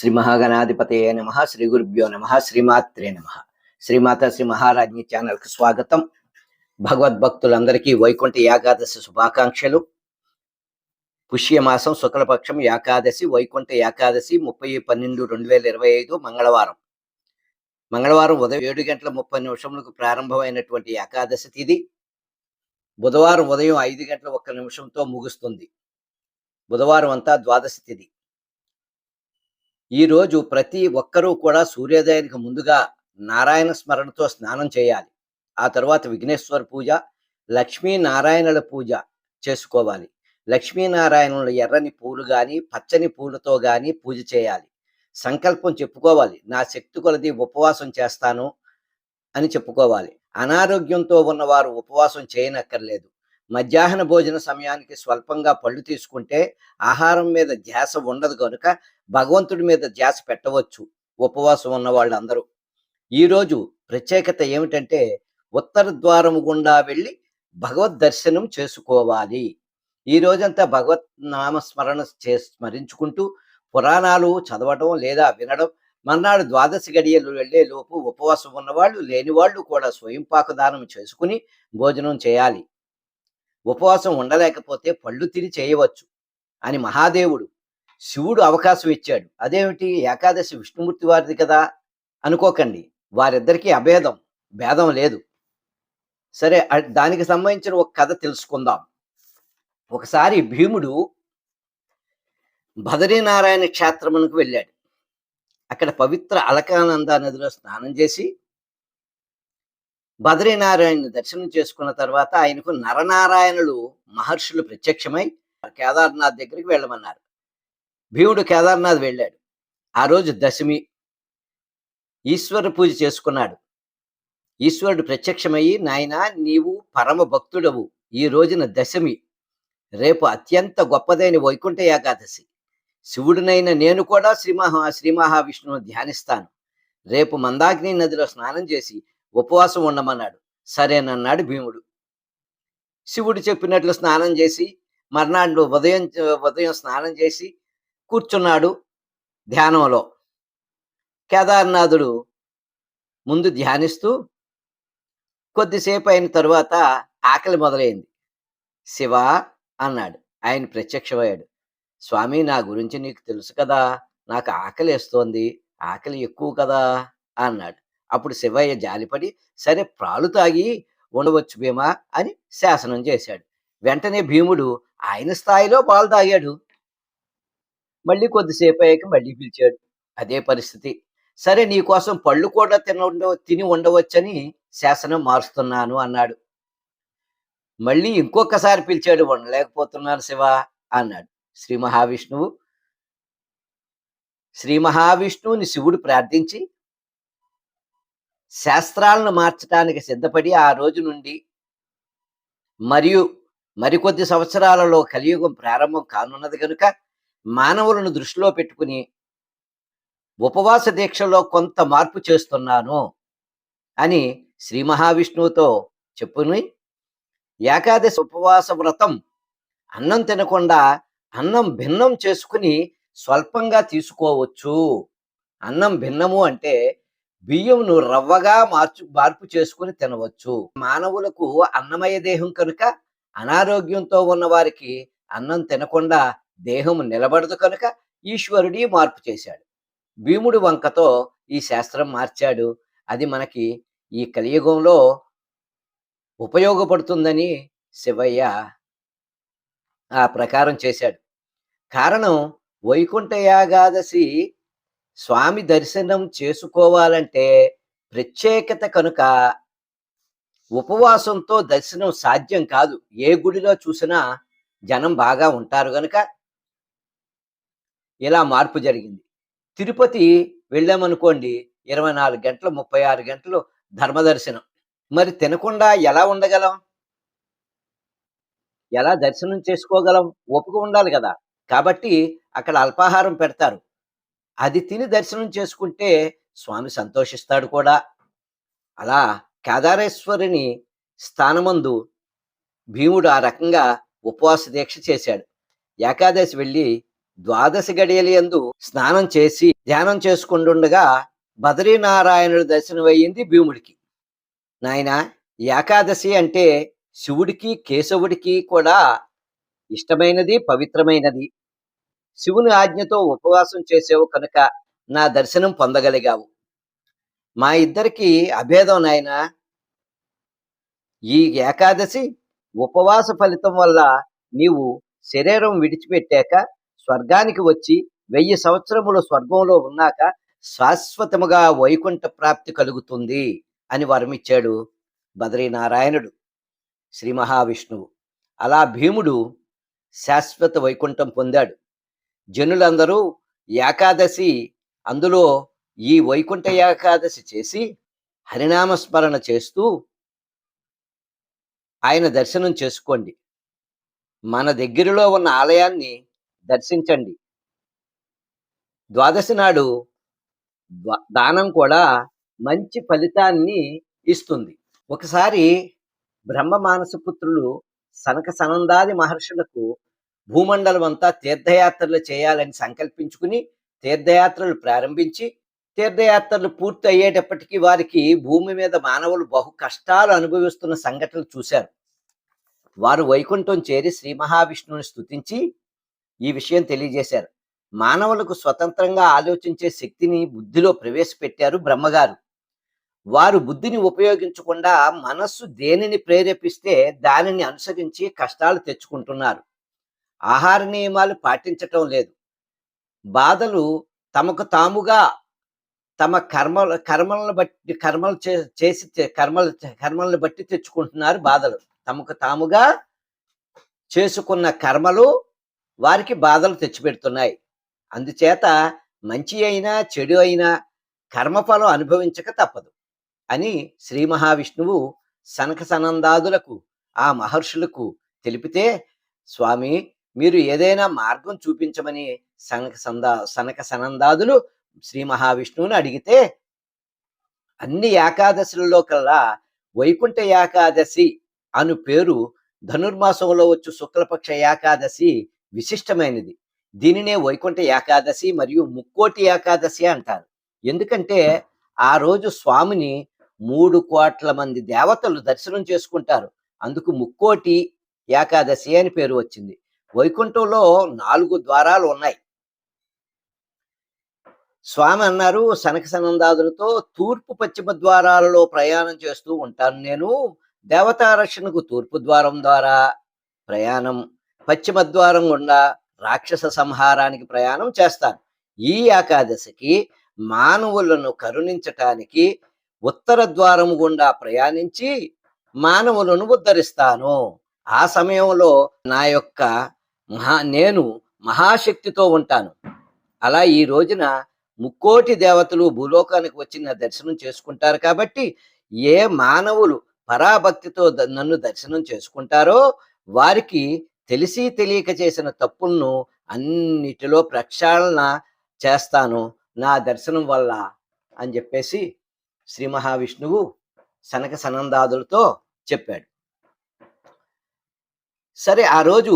శ్రీ మహాగణాధిపతయే నమ. శ్రీ గురుభ్యో నమ. శ్రీమాత్రే నమ. శ్రీమాత శ్రీ మహారాజ్ఞి ఛానల్కి స్వాగతం. భగవద్భక్తులందరికీ వైకుంఠ ఏకాదశి శుభాకాంక్షలు. పుష్యమాసం శుక్లపక్షం ఏకాదశి, వైకుంఠ ఏకాదశి 30/12/2025 మంగళవారం ఉదయం 7:30 ప్రారంభమైనటువంటి ఏకాదశి తిథి బుధవారం ఉదయం 5:01 ముగుస్తుంది. బుధవారం అంతా ద్వాదశి తిథి. ఈరోజు ప్రతి ఒక్కరూ కూడా సూర్యోదయానికి ముందుగా నారాయణ స్మరణతో స్నానం చేయాలి. ఆ తర్వాత విఘ్నేశ్వర పూజ, లక్ష్మీనారాయణుల పూజ చేసుకోవాలి. లక్ష్మీనారాయణుల ఎర్రని పూలు కానీ పచ్చని పూలతో కానీ పూజ చేయాలి. సంకల్పం చెప్పుకోవాలి, నా శక్తి కొలది ఉపవాసం చేస్తాను అని చెప్పుకోవాలి. అనారోగ్యంతో ఉన్నవారు ఉపవాసం చేయనక్కర్లేదు. మధ్యాహ్న భోజన సమయానికి స్వల్పంగా పళ్ళు తీసుకుంటే ఆహారం మీద ధ్యాస ఉండదు కనుక భగవంతుడి మీద ధ్యాస పెట్టవచ్చు ఉపవాసం ఉన్న వాళ్ళందరూ. ఈరోజు ప్రత్యేకత ఏమిటంటే ఉత్తర ద్వారం గుండా వెళ్ళి భగవద్ దర్శనం చేసుకోవాలి. ఈ రోజంతా భగవత్ నామస్మరణ స్మరించుకుంటూ పురాణాలు చదవడం లేదా వినడం. మర్నాడు ద్వాదశి గడియలు వెళ్లే లోపు ఉపవాసం ఉన్నవాళ్ళు లేని వాళ్ళు కూడా స్వయంపాక దానం చేసుకుని భోజనం చేయాలి. ఉపవాసం ఉండలేకపోతే పళ్ళు తిని చేయవచ్చు అని మహాదేవుడు శివుడు అవకాశం ఇచ్చాడు. అదేమిటి, ఏకాదశి విష్ణుమూర్తి వారిది కదా అనుకోకండి, వారిద్దరికీ భేదం లేదు. సరే, దానికి సంబంధించిన ఒక కథ తెలుసుకుందాం. ఒకసారి భీముడు బదరీనారాయణ క్షేత్రమునకు వెళ్ళాడు. అక్కడ పవిత్ర అలకానంద నదిలో స్నానం చేసి బదరీనారాయణ దర్శనం చేసుకున్న తర్వాత ఆయనకు నరనారాయణులు మహర్షులు ప్రత్యక్షమై కేదార్నాథ్ దగ్గరికి వెళ్ళమన్నారు. భీముడు కేదార్నాథ్ వెళ్ళాడు. ఆ రోజు దశమి. ఈశ్వర పూజ చేసుకున్నాడు. ఈశ్వరుడు ప్రత్యక్షమయ్యి, నాయనా నీవు పరమ భక్తుడవు, ఈ రోజున దశమి, రేపు అత్యంత గొప్పదైన వైకుంఠ ఏకాదశి, శివుడినైన నేను కూడా శ్రీ మహావిష్ణువును ధ్యానిస్తాను, రేపు మందాగ్ని నదిలో స్నానం చేసి ఉపవాసం ఉండమన్నాడు. సరేనన్నాడు భీముడు. శివుడు చెప్పినట్లు స్నానం చేసి మర్నాడు ఉదయం స్నానం చేసి కూర్చున్నాడు ధ్యానంలో. కేదార్నాథుడు ముందు ధ్యానిస్తూ కొద్దిసేపు అయిన తరువాత ఆకలి మొదలైంది. శివ అన్నాడు. ఆయన ప్రత్యక్షమయ్యాడు. స్వామి, నా గురించి నీకు తెలుసు కదా, నాకు ఆకలి వేస్తోంది, ఆకలి ఎక్కువ కదా అన్నాడు. అప్పుడు శివయ్య జాలిపడి, సరే ప్రాలు తాగి ఉండవచ్చు భీమా అని శాసనం చేశాడు. వెంటనే భీముడు ఆయన స్థాయిలో పాలు తాగాడు. మళ్ళీ కొద్దిసేపు అయ్యాక మళ్ళీ పిలిచాడు. అదే పరిస్థితి. సరే, నీకోసం పళ్ళు కూడా తిని ఉండవచ్చని శాసనం మారుస్తున్నాను అన్నాడు. మళ్ళీ ఇంకొకసారి పిలిచాడు. ఉండలేకపోతున్నాను శివ అన్నాడు. శ్రీ మహావిష్ణువుని శివుడు ప్రార్థించి శాస్త్రాలను మార్చడానికి సిద్ధపడి ఆ రోజు నుండి మరియు మరికొద్ది సంవత్సరాలలో కలియుగం ప్రారంభం కానున్నది కనుక మానవులను దృష్టిలో పెట్టుకుని ఉపవాస దీక్షలో కొంత మార్పు చేస్తున్నాను అని శ్రీ మహావిష్ణువుతో చెప్పుని ఏకాదశి ఉపవాస వ్రతం అన్నం తినకుండా అన్నం భిన్నం చేసుకుని స్వల్పంగా తీసుకోవచ్చు. అన్నం భిన్నము అంటే బియ్యంను రవ్వగా మార్పు చేసుకుని తినవచ్చు. మానవులకు అన్నమయ దేహం కనుక అనారోగ్యంతో ఉన్న వారికి అన్నం తినకుండా దేహం నిలబడదు కనుక ఈశ్వరుడి మార్పు చేశాడు. భీముడు వంకతో ఈ శాస్త్రం మార్చాడు. అది మనకి ఈ కలియుగంలో ఉపయోగపడుతుందని శివయ్య ఆ ప్రకారం చేశాడు. కారణం, వైకుంఠ ఏకాదశి స్వామి దర్శనం చేసుకోవాలంటే ప్రత్యేకత కనుక ఉపవాసంతో దర్శనం సాధ్యం కాదు. ఏ గుడిలో చూసినా జనం బాగా ఉంటారు కనుక ఇలా మార్పు జరిగింది. తిరుపతి వెళ్ళామనుకోండి, 24 గంటలు 36 గంటలు ధర్మదర్శనం. మరి తినకుండా ఎలా ఉండగలం? ఎలా దర్శనం చేసుకోగలం? ఓపిక ఉండాలి కదా. కాబట్టి అక్కడ అల్పాహారం పెడతారు. అది తిని దర్శనం చేసుకుంటే స్వామి సంతోషిస్తాడు కూడా. అలా కేదారేశ్వరుని స్థానమందు భీముడు ఆ రకంగా ఉపవాస దీక్ష చేశాడు. ఏకాదశి వెళ్ళి ద్వాదశి గడియలయందు స్నానం చేసి ధ్యానం చేసుకుంటుండగా బదరీనారాయణుడు దర్శనమయ్యింది భీముడికి. నాయనా, ఏకాదశి అంటే శివుడికి కేశవుడికి కూడా ఇష్టమైనది, పవిత్రమైనది. శివుని ఆజ్ఞతో ఉపవాసం చేసావు కనుక నా దర్శనం పొందగలిగావు. మా ఇద్దరికి అభేదం నాయనా. ఈ ఏకాదశి ఉపవాస ఫలితం వల్ల నీవు శరీరం విడిచిపెట్టాక స్వర్గానికి వచ్చి 1000 సంవత్సరములు స్వర్గంలో ఉన్నాక శాశ్వతముగా వైకుంఠ ప్రాప్తి కలుగుతుంది అని వరమిచ్చాడు బదరీనారాయణుడు, శ్రీ మహావిష్ణువు. అలా భీముడు శాశ్వత వైకుంఠం పొందాడు. జనులందరూ ఏకాదశి, అందులో ఈ వైకుంఠ ఏకాదశి చేసి హరినామస్మరణ చేస్తూ ఆయన దర్శనం చేసుకోండి. మన దగ్గరలో ఉన్న ఆలయాన్ని దర్శించండి. ద్వాదశి నాడు దానం కూడా మంచి ఫలితాన్ని ఇస్తుంది. ఒకసారి బ్రహ్మ మానసపుత్రులు సనక సనందాది మహర్షులకు భూమండలం అంతా తీర్థయాత్రలు చేయాలని సంకల్పించుకుని తీర్థయాత్రలు ప్రారంభించి, తీర్థయాత్రలు పూర్తి అయ్యేటప్పటికీ వారికి భూమి మీద మానవులు బహు కష్టాలు అనుభవిస్తున్న సంఘటనలు చూశారు. వారు వైకుంఠం చేరి శ్రీ మహావిష్ణువుని స్తుతించి ఈ విషయం తెలియజేశారు. మానవులకు స్వతంత్రంగా ఆలోచించే శక్తిని బుద్ధిలో ప్రవేశపెట్టారు బ్రహ్మగారు. వారు బుద్ధిని ఉపయోగించకుండా మనస్సు దేనిని ప్రేరేపిస్తే దానిని అనుసరించి కష్టాలు తెచ్చుకుంటున్నారు. ఆహార నియమాలు పాటించటం లేదు. బాధలు తమకు తాముగా తమ కర్మలను బట్టి కర్మలను బట్టి తెచ్చుకుంటున్నారు బాధలు. తమకు తాముగా చేసుకున్న కర్మలు వారికి బాధలు తెచ్చిపెడుతున్నాయి. అందుచేత మంచి అయినా చెడు అయినా కర్మఫలం అనుభవించక తప్పదు అని శ్రీ మహావిష్ణువు సనక సనందాదులకు, ఆ మహర్షులకు తెలిపితే, స్వామి మీరు ఏదైనా మార్గం చూపించమని సనక సనందాదులు శ్రీ మహావిష్ణువుని అడిగితే, అన్ని ఏకాదశులలో కల్లా వైకుంఠ ఏకాదశి అను పేరు ధనుర్మాసంలో వచ్చు శుక్లపక్ష ఏకాదశి విశిష్టమైనది. దీనినే వైకుంఠ ఏకాదశి మరియు ముక్కోటి ఏకాదశి అంటారు. ఎందుకంటే ఆ రోజు స్వామిని 3 కోట్ల మంది దేవతలు దర్శనం చేసుకుంటారు. అందుకు ముక్కోటి ఏకాదశి అని పేరు వచ్చింది. వైకుంఠంలో 4 ద్వారాలు ఉన్నాయి. స్వామి అన్నారు సనక సనందాదులతో, తూర్పు పశ్చిమ ద్వారాలలో ప్రయాణం చేస్తూ ఉంటాను నేను. దేవతారక్షణకు తూర్పు ద్వారం ద్వారా ప్రయాణం, పశ్చిమ ద్వారం గుండా రాక్షస సంహారానికి ప్రయాణం చేస్తాను. ఈ ఏకాదశికి మానవులను కరుణించటానికి ఉత్తర ద్వారం గుండా ప్రయాణించి మానవులను ఉద్ధరిస్తాను. ఆ సమయంలో నా యొక్క నేను మహాశక్తితో ఉంటాను. అలా ఈ రోజున ముక్కోటి దేవతలు భూలోకానికి వచ్చి నా దర్శనం చేసుకుంటారు. కాబట్టి ఏ మానవులు పరాభక్తితో నన్ను దర్శనం చేసుకుంటారో వారికి తెలిసి తెలియక చేసిన తప్పులను అన్నిటిలో ప్రక్షాళన చేస్తాను నా దర్శనం వల్ల అని చెప్పేసి శ్రీ మహావిష్ణువు సనక సనందాదులతో చెప్పాడు. సరే, ఆ రోజు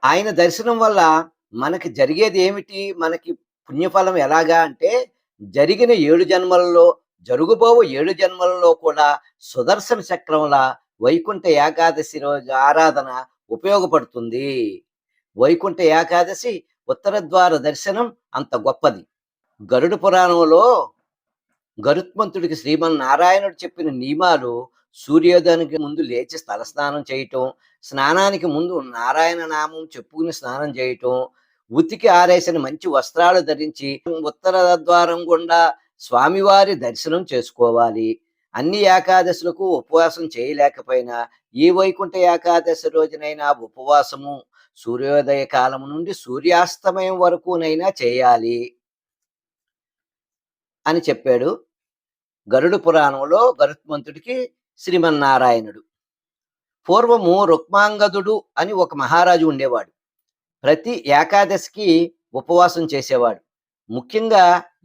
ఆయన దర్శనం వల్ల మనకి జరిగేది ఏమిటి? మనకి పుణ్యఫలం ఎలాగా అంటే, జరిగిన 7 జన్మలలో, జరుగుబోవు 7 జన్మలలో కూడా సుదర్శన చక్రంలా వైకుంఠ ఏకాదశి రోజు ఆరాధన ఉపయోగపడుతుంది. వైకుంఠ ఏకాదశి ఉత్తర ద్వార దర్శనం అంత గొప్పది. గరుడ పురాణంలో గరుత్మంతుడికి శ్రీమన్నారాయణుడు చెప్పిన నియమాలు: సూర్యోదయానికి ముందు లేచి తలస్నానం చేయటం, స్నానానికి ముందు నారాయణ నామం చెప్పుకుని స్నానం చేయటం, ఉతికి ఆరేసిన మంచి వస్త్రాలు ధరించి ఉత్తర ద్వారం గుండా స్వామివారి దర్శనం చేసుకోవాలి. అన్ని ఏకాదశులకు ఉపవాసం చేయలేకపోయినా ఈ వైకుంఠ ఏకాదశి రోజునైనా ఉపవాసము సూర్యోదయ కాలం నుండి సూర్యాస్తమయం వరకునైనా చేయాలి అని చెప్పాడు గరుడ పురాణంలో గరుత్మంతుడికి శ్రీమన్నారాయణుడు. పూర్వము రుక్మాంగదుడు అని ఒక మహారాజు ఉండేవాడు. ప్రతి ఏకాదశికి ఉపవాసం చేసేవాడు. ముఖ్యంగా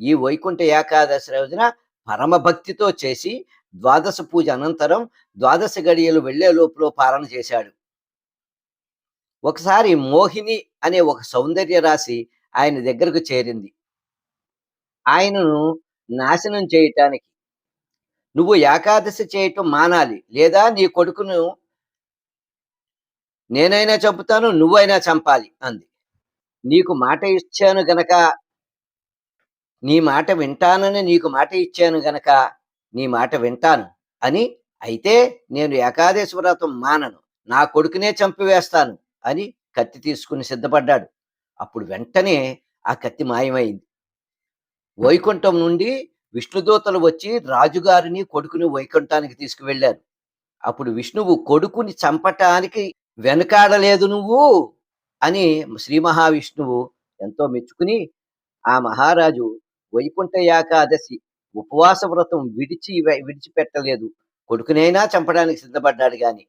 ఈ వైకుంఠ ఏకాదశి రోజున పరమభక్తితో చేసి ద్వాదశ పూజ అనంతరం ద్వాదశ గడియలు వెళ్లే లోపల పాలన చేశాడు. ఒకసారి మోహిని అనే ఒక సౌందర్య రాశి ఆయన దగ్గరకు చేరింది. ఆయనను నాశనం చేయటానికి. నువ్వు ఏకాదశి చేయటం మానాలి. లేదా నీ కొడుకును నేనైనా చంపుతాను, నువ్వైనా చంపాలి అంది. నీకు మాట ఇచ్చాను గనక, నీ మాట వింటానని నీకు మాట ఇచ్చాను గనక, నీ మాట వింటాను అని, అయితే నేను ఏకాదశి వ్రతం మానను. నా కొడుకునే చంపివేస్తాను అని కత్తి తీసుకుని సిద్ధపడ్డాడు. అప్పుడు వెంటనే ఆ కత్తి మాయమైంది. వైకుంఠం నుండి విష్ణుదూతలు వచ్చి రాజుగారిని, కొడుకుని వైకుంఠానికి తీసుకువెళ్లారు. అప్పుడు విష్ణువు కొడుకుని చంపటానికి వెనకాడలేదు నువ్వు అని శ్రీ మహావిష్ణువు ఎంతో మెచ్చుకుని, ఆ మహారాజు వైకుంఠ ఏకాదశి ఉపవాస వ్రతం విడిచిపెట్టలేదు. కొడుకునైనా చంపడానికి సిద్ధపడ్డాడు గాని,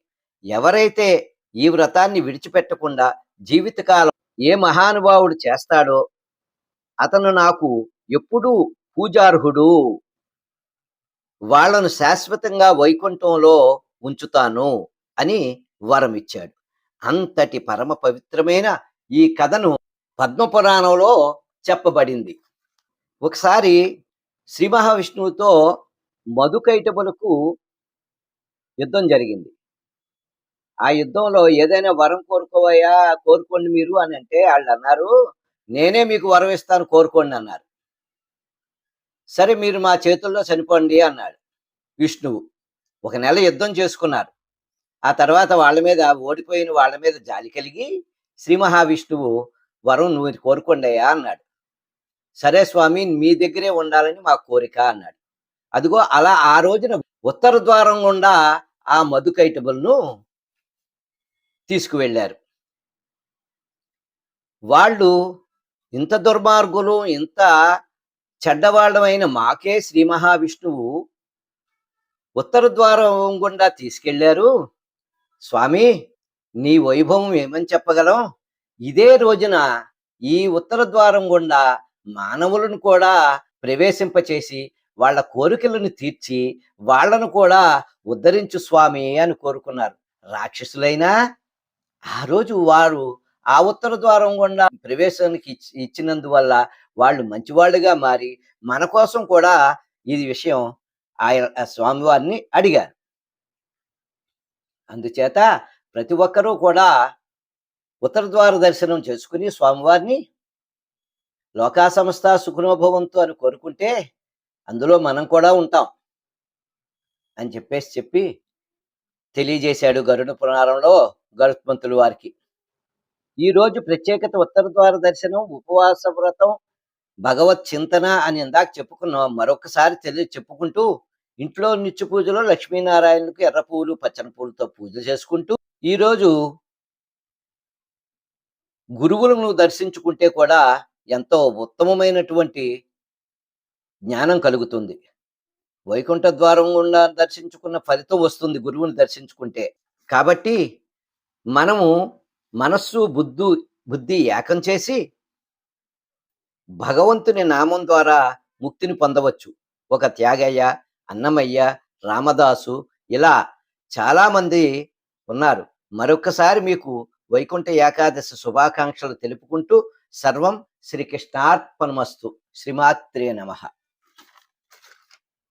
ఎవరైతే ఈ వ్రతాన్ని విడిచిపెట్టకుండా జీవితకాలం ఏ మహానుభావుడు చేస్తాడో అతను నాకు ఎప్పుడూ పూజార్హుడు. వాళ్ళను శాశ్వతంగా వైకుంఠంలో ఉంచుతాను అని వరమిచ్చాడు. అంతటి పరమ పవిత్రమైన ఈ కథను పద్మపురాణంలో చెప్పబడింది. ఒకసారి శ్రీ మహావిష్ణువుతో మధుకైటబులకు యుద్ధం జరిగింది. ఆ యుద్ధంలో ఏదైనా వరం కోరుకోవయ్యా, కోరుకోండి మీరు అని అంటే వాళ్ళు అన్నారు, నేనే మీకు వరం ఇస్తాను కోరుకోండి అన్నారు. సరే మీరు మా చేతుల్లో చనిపోండి అన్నాడు విష్ణువు. ఒక నెల యుద్ధం చేసుకున్నారు. ఆ తర్వాత వాళ్ళ మీద, ఓడిపోయిన వాళ్ళ మీద జాలి కలిగి శ్రీ మహావిష్ణువు వరం నువ్వు కోరుకోండియా అన్నాడు. సరే స్వామి, మీ దగ్గరే ఉండాలని మా కోరిక అన్నాడు. అదిగో అలా ఆ రోజున ఉత్తర ద్వారం గుండా ఆ మధుకైటబుల్ను తీసుకువెళ్ళారు. వాళ్ళు ఇంత దుర్మార్గులు, ఇంత చెడ్డవాళ్ళమైన మాకే శ్రీ మహావిష్ణువు ఉత్తర ద్వారం గుండా తీసుకెళ్లారు. స్వామి, నీ వైభవం ఏమని చెప్పగలం? ఇదే రోజున ఈ ఉత్తర ద్వారం గుండా మానవులను కూడా ప్రవేశింపచేసి వాళ్ళ కోరికలను తీర్చి వాళ్ళను కూడా ఉద్ధరించు స్వామి అని కోరుకున్నారు. రాక్షసులైనా ఆ రోజు వారు ఆ ఉత్తర ద్వారం గుండా ప్రవేశానికి ఇచ్చినందువల్ల వాళ్ళు మంచివాళ్ళుగా మారి మన కోసం కూడా ఈ విషయం ఆయన స్వామివారిని అడిగారు. అందుచేత ప్రతి ఒక్కరూ కూడా ఉత్తర ద్వార దర్శనం చేసుకుని స్వామివారిని లోకా సమస్త సుఖనోభవంతో అని కోరుకుంటే అందులో మనం కూడా ఉంటాం అని చెప్పి తెలియజేశాడు గరుడ పురాణంలో గరుత్మంతులు వారికి. ఈ రోజు ప్రత్యేకత ఉత్తర ద్వార దర్శనం, ఉపవాస వ్రతం, భగవత్ చింతన అని ఇందాక చెప్పుకున్నాం. మరొకసారి చెప్పుకుంటూ ఇంట్లో నిత్య పూజలో లక్ష్మీనారాయణకు ఎర్ర పూలు, పచ్చని పూలతో పూజ చేసుకుంటూ ఈరోజు గురువులను దర్శించుకుంటే కూడా ఎంతో ఉత్తమమైనటువంటి జ్ఞానం కలుగుతుంది. వైకుంఠ ద్వారం గుండా దర్శించుకున్న ఫలితం వస్తుంది గురువుని దర్శించుకుంటే. కాబట్టి మనము మనస్సు, బుద్ధి ఏకం చేసి భగవంతుని నామం ద్వారా ముక్తిని పొందవచ్చు. ఒక త్యాగయ్య, అన్నమయ్య, రామదాసు ఇలా చాలామంది ఉన్నారు. మరొకసారి మీకు వైకుంఠ ఏకాదశి శుభాకాంక్షలు తెలుపుకుంటూ సర్వం శ్రీకృష్ణార్పణమస్తు. శ్రీమాత్రే నమః.